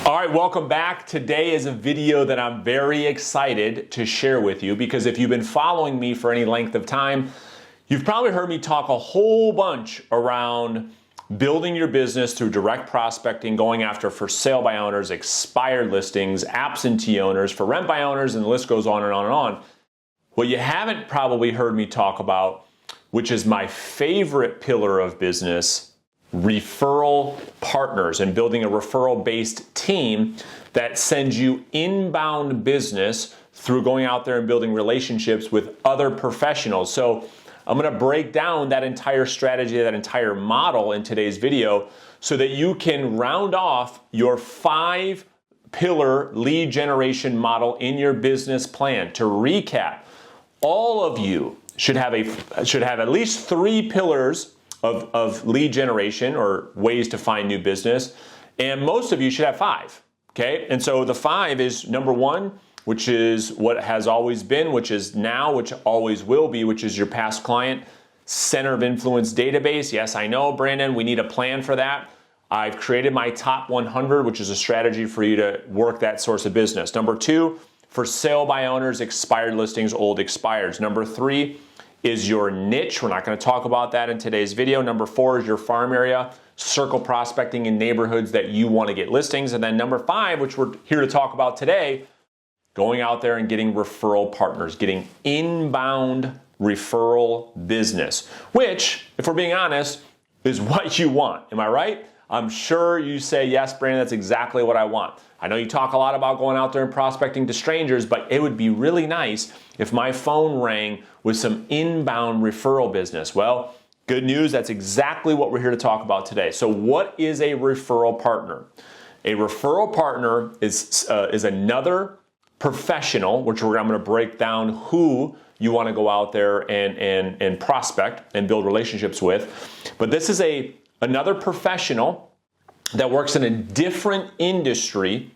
All right, welcome back. Today is a video that I'm very excited to share with you because if you've been following me for any length of time, you've probably heard me talk a whole bunch around building your business through direct prospecting, going after for sale by owners, expired listings, absentee owners, for rent by owners, and the list goes on and on and on. What you haven't probably heard me talk about, which is my favorite pillar of business, referral partners, and building a referral-based team that sends you inbound business through going out there and building relationships with other professionals. So I'm going to break down that entire strategy, that entire model in today's video so that you can round off your 5-pillar lead generation model in your business plan. To recap, all of you should have at least 3 pillars of lead generation or ways to find new business, and most of you should have 5. Okay, and so the 5 is number 1, which is what has always been, which is now, which always will be, which is your past client center of influence database. Yes, I know, Brandon, we need a plan for that. I've created my top 100, which is a strategy for you to work that source of business. Number 2, for sale by owners, expired listings, old expireds. Number 3 is your niche. We're not going to talk about that in today's video. Number 4 is your farm area, circle prospecting in neighborhoods that you want to get listings. And then number 5, which we're here to talk about today, going out there and getting referral partners, getting inbound referral business, which, if we're being honest, is what you want. Am I right? I'm sure you say, yes, Brandon, that's exactly what I want. I know you talk a lot about going out there and prospecting to strangers, but it would be really nice if my phone rang with some inbound referral business. Well, good news, that's exactly what we're here to talk about today. So what is a referral partner? A referral partner is another professional, which I'm going to break down who you want to go out there and prospect and build relationships with. But this is another professional that works in a different industry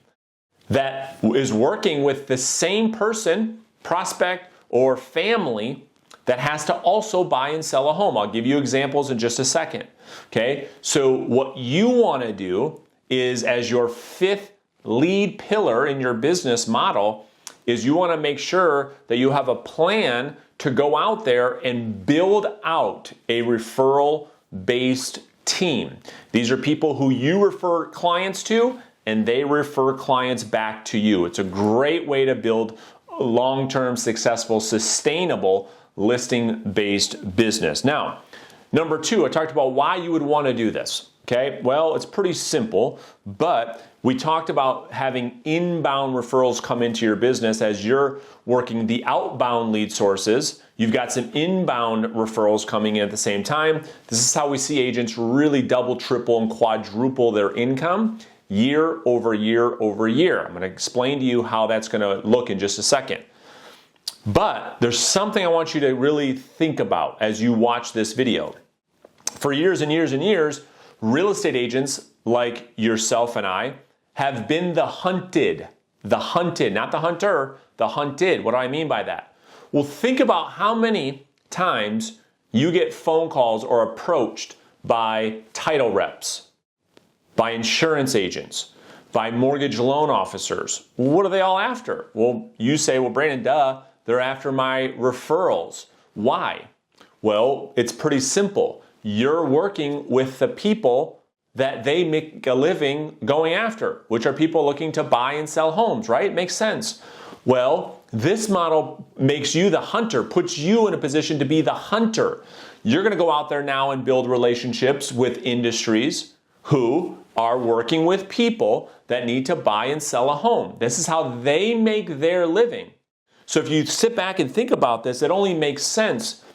that is working with the same person, prospect, or family that has to also buy and sell a home. I'll give you examples in just a second. Okay, so what you want to do is, as your 5th lead pillar in your business model, is you want to make sure that you have a plan to go out there and build out a referral-based team. These are people who you refer clients to, and they refer clients back to you. It's a great way to build a long-term, successful, sustainable listing-based business. Now, number 2, I talked about why you would want to do this. Okay, well, it's pretty simple, but we talked about having inbound referrals come into your business as you're working the outbound lead sources. You've got some inbound referrals coming in at the same time. This is how we see agents really double, triple, and quadruple their income year over year over year. I'm going to explain to you how that's going to look in just a second. But there's something I want you to really think about as you watch this video. For years and years and years, real estate agents like yourself and I have been the hunted, not the hunter, the hunted. What do I mean by that? Well, think about how many times you get phone calls or approached by title reps, by insurance agents, by mortgage loan officers. What are they all after? Well, you say, well, Brandon, duh, they're after my referrals. Why? Well, it's pretty simple. You're working with the people that they make a living going after, which are people looking to buy and sell homes, right? Makes sense. Well, this model makes you the hunter, puts you in a position to be the hunter. You're going to go out there now and build relationships with industries who are working with people that need to buy and sell a home. This is how they make their living. So if you sit back and think about this, it only makes sense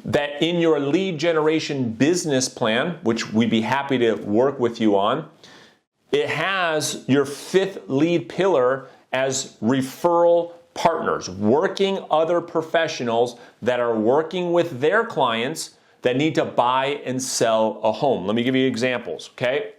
that in your lead generation business plan, which we'd be happy to work with you on, it has your 5th lead pillar as referral partners, working other professionals that are working with their clients that need to buy and sell a home. Let me give you examples, okay?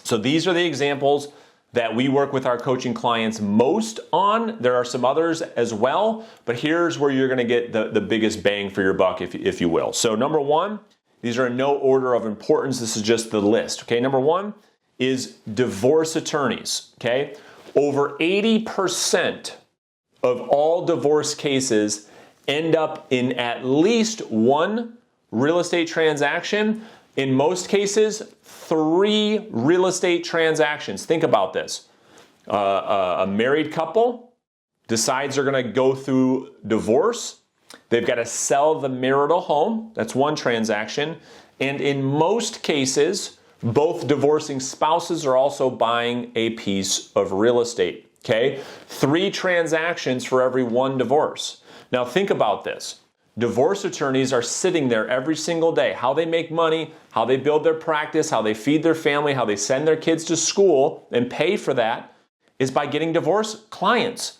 So these are the examples that we work with our coaching clients most on. There are some others as well, but here's where you're going to get the biggest bang for your buck, if you will. So number 1, these are in no order of importance. This is just the list. Okay, number 1 is divorce attorneys, okay? Over 80% of all divorce cases end up in at least one real estate transaction. In most cases, 3 real estate transactions. Think about this. A married couple decides they're going to go through divorce. They've got to sell the marital home. That's one transaction. And in most cases, both divorcing spouses are also buying a piece of real estate. Okay? 3 transactions for every 1 divorce. Now think about this. Divorce attorneys are sitting there every single day. How they make money, how they build their practice, how they feed their family, how they send their kids to school and pay for that is by getting divorce clients.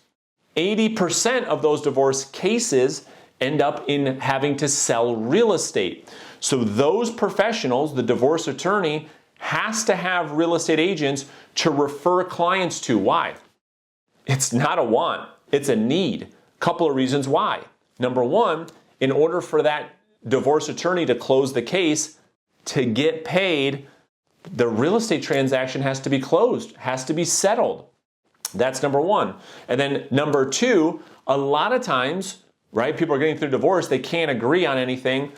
80% of those divorce cases end up in having to sell real estate. So those professionals, the divorce attorney, has to have real estate agents to refer clients to. Why? It's not a want, it's a need. Couple of reasons why. Number one, in order for that divorce attorney to close the case, to get paid, the real estate transaction has to be closed, has to be settled. That's number one. And then number two, a lot of times, right, people are getting through divorce, they can't agree on anything.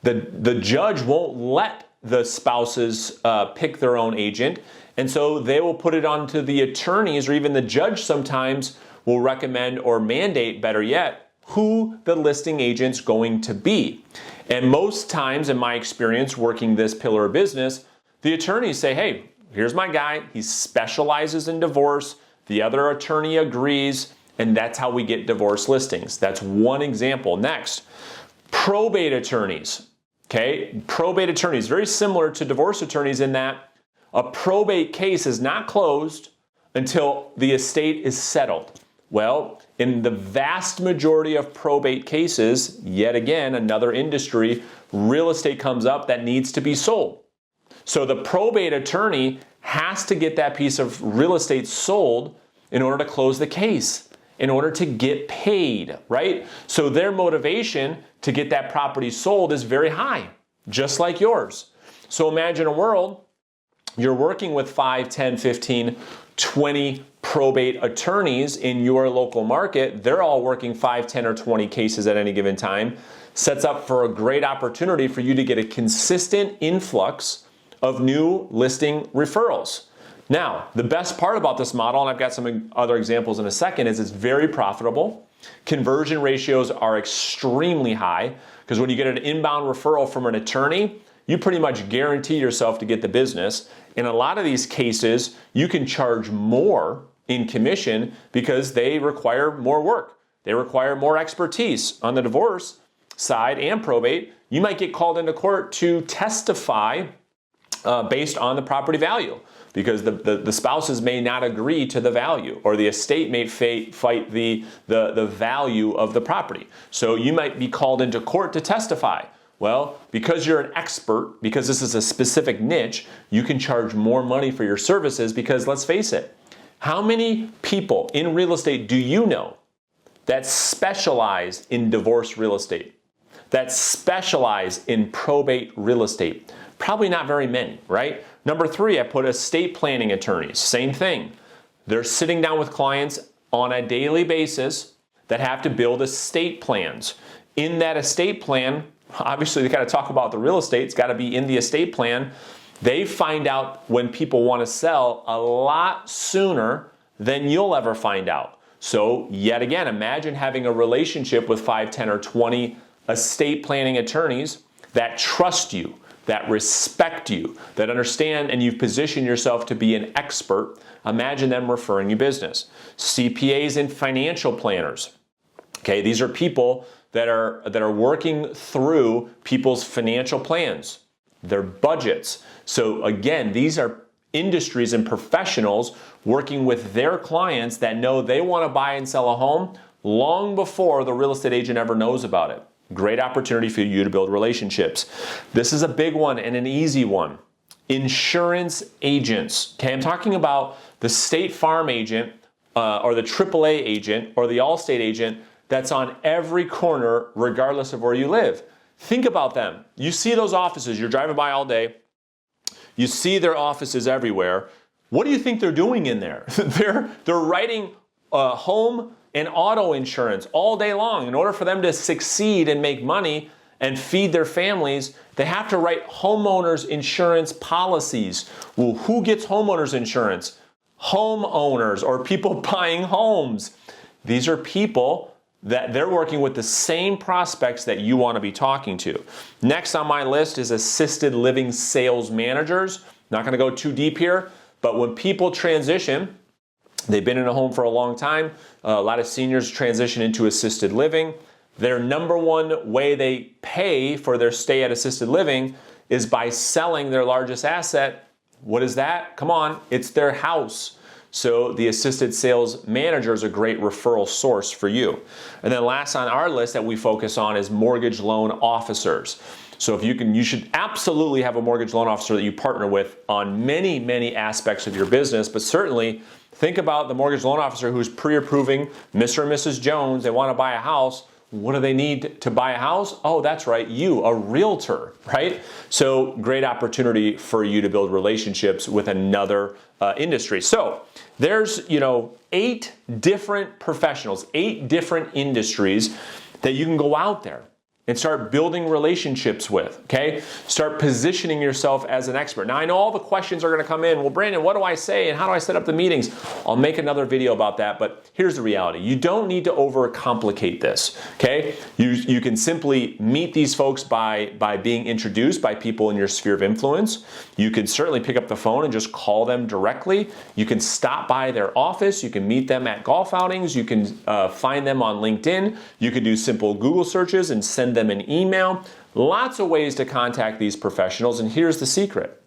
The judge won't let the spouses pick their own agent, and so they will put it onto the attorneys, or even the judge sometimes will recommend or mandate, better yet, who the listing agent's going to be. And most times, in my experience working this pillar of business, the attorneys say, hey, here's my guy, he specializes in divorce, the other attorney agrees, and that's how we get divorce listings. That's one example. Next, probate attorneys. Okay, probate attorneys, very similar to divorce attorneys in that a probate case is not closed until the estate is settled. Well, in the vast majority of probate cases, yet again, another industry, real estate comes up that needs to be sold. So the probate attorney has to get that piece of real estate sold in order to close the case, in order to get paid, right? So their motivation to get that property sold is very high, just like yours. So imagine a world, you're working with 5, 10, 15, 20 probate attorneys in your local market. They're all working 5, 10, or 20 cases at any given time. Sets up for a great opportunity for you to get a consistent influx of new listing referrals. Now, the best part about this model, and I've got some other examples in a second, is it's very profitable. Conversion ratios are extremely high because when you get an inbound referral from an attorney, you pretty much guarantee yourself to get the business. In a lot of these cases, you can charge more in commission because they require more work. They require more expertise. On the divorce side and probate, you might get called into court to testify based on the property value, because the spouses may not agree to the value, or the estate may fight the value of the property. So you might be called into court to testify. Well, because you're an expert, because this is a specific niche, you can charge more money for your services because, let's face it, how many people in real estate do you know that specialize in divorce real estate, that specialize in probate real estate? Probably not very many, right? Number 3, I put estate planning attorneys. Same thing. They're sitting down with clients on a daily basis that have to build estate plans. In that estate plan, obviously they got to talk about the real estate. It's got to be in the estate plan. They find out when people want to sell a lot sooner than you'll ever find out. So yet again, imagine having a relationship with 5, 10, or 20 estate planning attorneys that trust you, that respect you, that understand, and you've positioned yourself to be an expert. Imagine them referring you business. CPAs and financial planners. Okay, these are people that are working through people's financial plans, their budgets. So again, these are industries and professionals working with their clients that know they want to buy and sell a home long before the real estate agent ever knows about it. Great opportunity for you to build relationships. This is a big one and an easy one. Insurance agents. Okay, I'm talking about the State Farm agent or the AAA agent or the Allstate agent that's on every corner regardless of where you live. Think about them. You see those offices, you're driving by all day. You see their offices everywhere. What do you think they're doing in there? They're writing home and auto insurance all day long. In order for them to succeed and make money and feed their families, they have to write homeowners insurance policies. Well, who gets homeowners insurance? Homeowners, or people buying homes. These are people that they're working with the same prospects that you want to be talking to. Next on my list is assisted living sales managers. Not going to go too deep here, but when people transition, they've been in a home for a long time. A lot of seniors transition into assisted living. Their number one way they pay for their stay at assisted living is by selling their largest asset. What is that? Come on, it's their house. So the assisted sales manager is a great referral source for you. And then last on our list that we focus on is mortgage loan officers. So if you should absolutely have a mortgage loan officer that you partner with on many, many aspects of your business, but certainly think about the mortgage loan officer who's pre-approving Mr. and Mrs. Jones. They want to buy a house. What do they need to buy a house? Oh, that's right, you, a realtor, right? So great opportunity for you to build relationships with another industry. So there's, 8 different professionals, 8 different industries that you can go out there and start building relationships with, okay? Start positioning yourself as an expert. Now, I know all the questions are gonna come in. Well, Brandon, what do I say and how do I set up the meetings? I'll make another video about that, but here's the reality. You don't need to overcomplicate this, okay? You can simply meet these folks by being introduced by people in your sphere of influence. You can certainly pick up the phone and just call them directly. You can stop by their office. You can meet them at golf outings. You can find them on LinkedIn. You can do simple Google searches and send them an email. Lots of ways to contact these professionals, and here's the secret.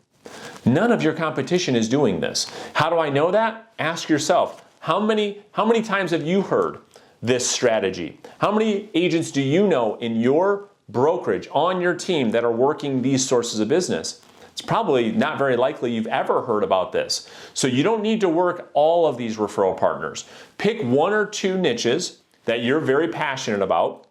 None of your competition is doing this. How do I know that? Ask yourself, how many times have you heard this strategy? How many agents do you know in your brokerage, on your team, that are working these sources of business? It's probably not very likely you've ever heard about this. So you don't need to work all of these referral partners. Pick 1 or 2 niches that you're very passionate about.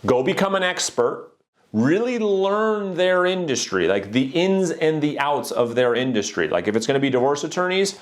Go become an expert, really learn their industry, like the ins and the outs of their industry. Like if it's going to be divorce attorneys,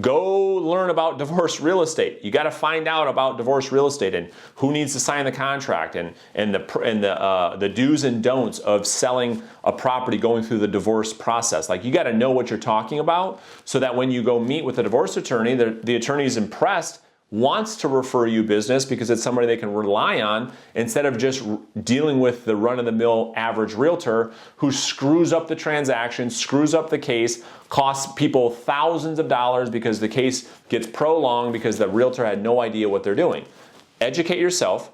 go learn about divorce real estate. You got to find out about divorce real estate and who needs to sign the contract and the do's and don'ts of selling a property going through the divorce process. Like you got to know what you're talking about so that when you go meet with a divorce attorney, the attorney is impressed, wants to refer you business because it's somebody they can rely on instead of just dealing with the run-of-the-mill average realtor who screws up the transaction, screws up the case, costs people thousands of dollars because the case gets prolonged because the realtor had no idea what they're doing. Educate yourself.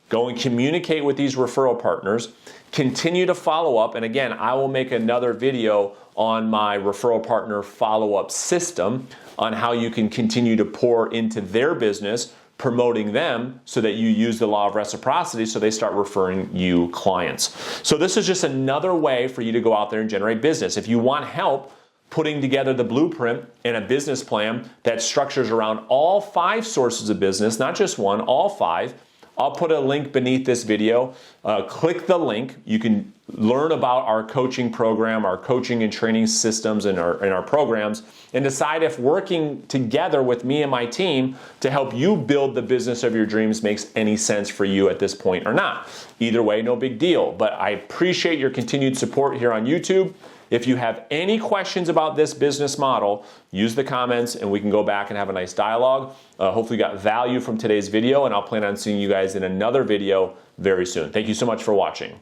Go and communicate with these referral partners. Continue to follow up. And again, I will make another video on my referral partner follow-up system on how you can continue to pour into their business, promoting them so that you use the law of reciprocity so they start referring you clients. So this is just another way for you to go out there and generate business. If you want help putting together the blueprint and a business plan that structures around all 5 sources of business, not just one, all 5, I'll put a link beneath this video. Click the link. You can learn about our coaching program, our coaching and training systems and our programs, and decide if working together with me and my team to help you build the business of your dreams makes any sense for you at this point or not. Either way, no big deal. But I appreciate your continued support here on YouTube. If you have any questions about this business model, use the comments and we can go back and have a nice dialogue. Hopefully you got value from today's video, and I'll plan on seeing you guys in another video very soon. Thank you so much for watching.